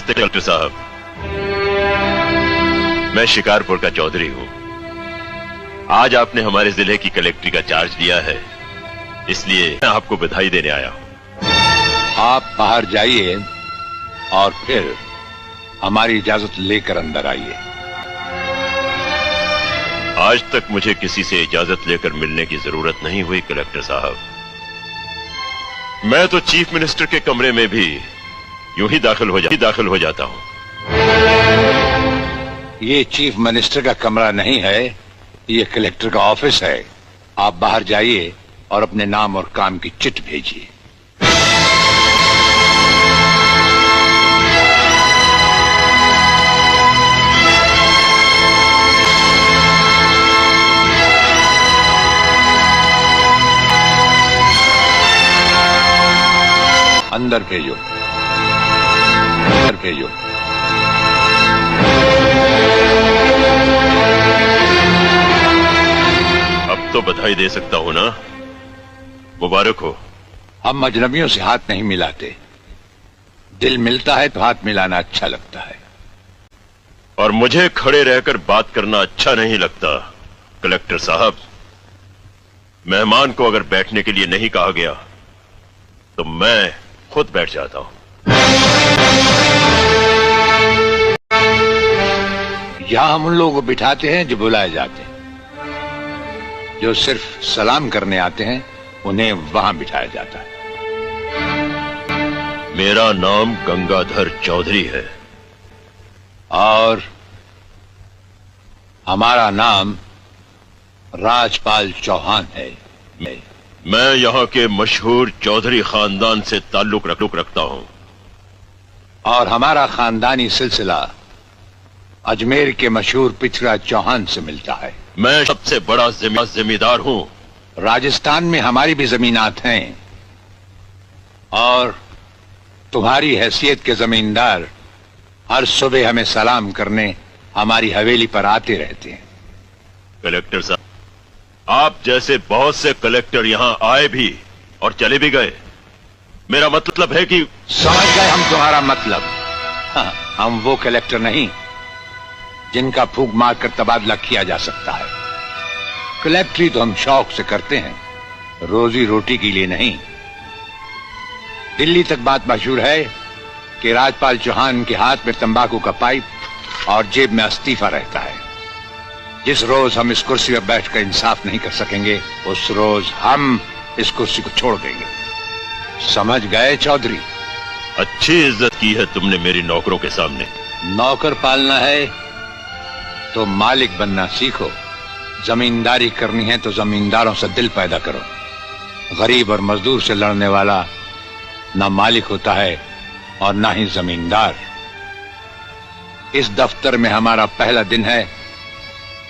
नमस्ते कलेक्टर साहब, मैं शिकारपुर का चौधरी हूं। आज आपने हमारे जिले की कलेक्ट्री का चार्ज लिया है, इसलिए मैं आपको बधाई देने आया हूं। आप बाहर जाइए और फिर हमारी इजाजत लेकर अंदर आइए। आज तक मुझे किसी से इजाजत लेकर मिलने की जरूरत नहीं हुई कलेक्टर साहब। मैं तो चीफ मिनिस्टर के कमरे में भी यूं ही दाखिल हो जाता हूं। ये चीफ मिनिस्टर का कमरा नहीं है, ये कलेक्टर का ऑफिस है। आप बाहर जाइए और अपने नाम और काम की चिट भेजिए। अंदर भेजो, अंदर भेजो। अब तो बधाई दे सकता हूं ना? मुबारक हो। हम अजनबियों से हाथ नहीं मिलाते। दिल मिलता है तो हाथ मिलाना अच्छा लगता है। और मुझे खड़े रहकर बात करना अच्छा नहीं लगता कलेक्टर साहब। मेहमान को अगर बैठने के लिए नहीं कहा गया तो मैं खुद बैठ जाता हूं। यहां हम उन लोगों को बिठाते हैं जो बुलाए जाते हैं। जो सिर्फ सलाम करने आते हैं उन्हें वहां बिठाया जाता है। मेरा नाम गंगाधर चौधरी है और हमारा नाम राजपाल चौहान है। मैं यहाँ के मशहूर चौधरी खानदान से ताल्लुक रखता हूँ और हमारा खानदानी सिलसिला अजमेर के मशहूर पिछड़ा चौहान से मिलता है। मैं सबसे बड़ा जमींदार हूँ। राजस्थान में हमारी भी जमीनात हैं और तुम्हारी हैसियत के जमींदार हर सुबह हमें सलाम करने हमारी हवेली पर आते रहते हैं। कलेक्टर साहब, आप जैसे बहुत से कलेक्टर यहाँ आए भी और चले भी गए। मेरा मतलब है कि समझ गए हम तुम्हारा मतलब। हाँ, हम वो कलेक्टर नहीं जिनका फूंक मारकर तबादला किया जा सकता है। कलेक्टरी तो हम शौक से करते हैं, रोजी रोटी के लिए नहीं। दिल्ली तक बात मशहूर है कि राजपाल चौहान के हाथ में तंबाकू का पाइप और जेब में इस्तीफा रहता है। जिस रोज हम इस कुर्सी पर बैठकर इंसाफ नहीं कर सकेंगे उस रोज हम इस कुर्सी को छोड़ देंगे। समझ गए चौधरी? अच्छी इज्जत की है तुमने मेरी नौकरों के सामने। नौकर पालना है तो मालिक बनना सीखो। जमींदारी करनी है तो जमींदारों से दिल पैदा करो। गरीब और मजदूर से लड़ने वाला ना मालिक होता है और ना ही जमींदार। इस दफ्तर में हमारा पहला दिन है,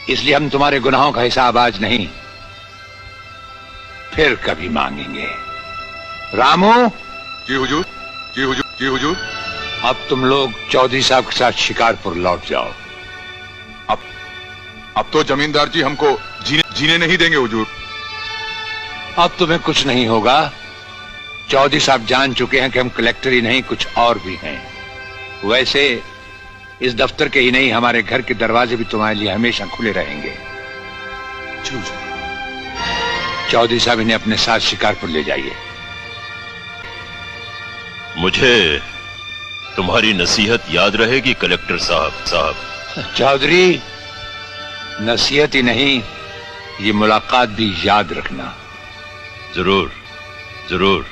इसलिए हम तुम्हारे गुनाहों का हिसाब आज नहीं फिर कभी मांगेंगे। रामू। जी हुजूर, जी हुजूर, जी हुजूर। अब तुम लोग चौधरी साहब के साथ शिकारपुर लौट जाओ। अब तो जमींदार जी हमको जीने नहीं देंगे हुजूर। अब तुम्हें कुछ नहीं होगा। चौधरी साहब जान चुके हैं कि हम कलेक्टर ही नहीं कुछ और भी हैं। वैसे इस दफ्तर के ही नहीं हमारे घर के दरवाजे भी तुम्हारे लिए हमेशा खुले रहेंगे। चौधरी साहब इन्हें अपने साथ शिकारपुर ले जाइए। मुझे तुम्हारी नसीहत याद रहेगी कलेक्टर साहब। चौधरी, नसीहत ही नहीं ये मुलाकात भी याद रखना। जरूर जरूर।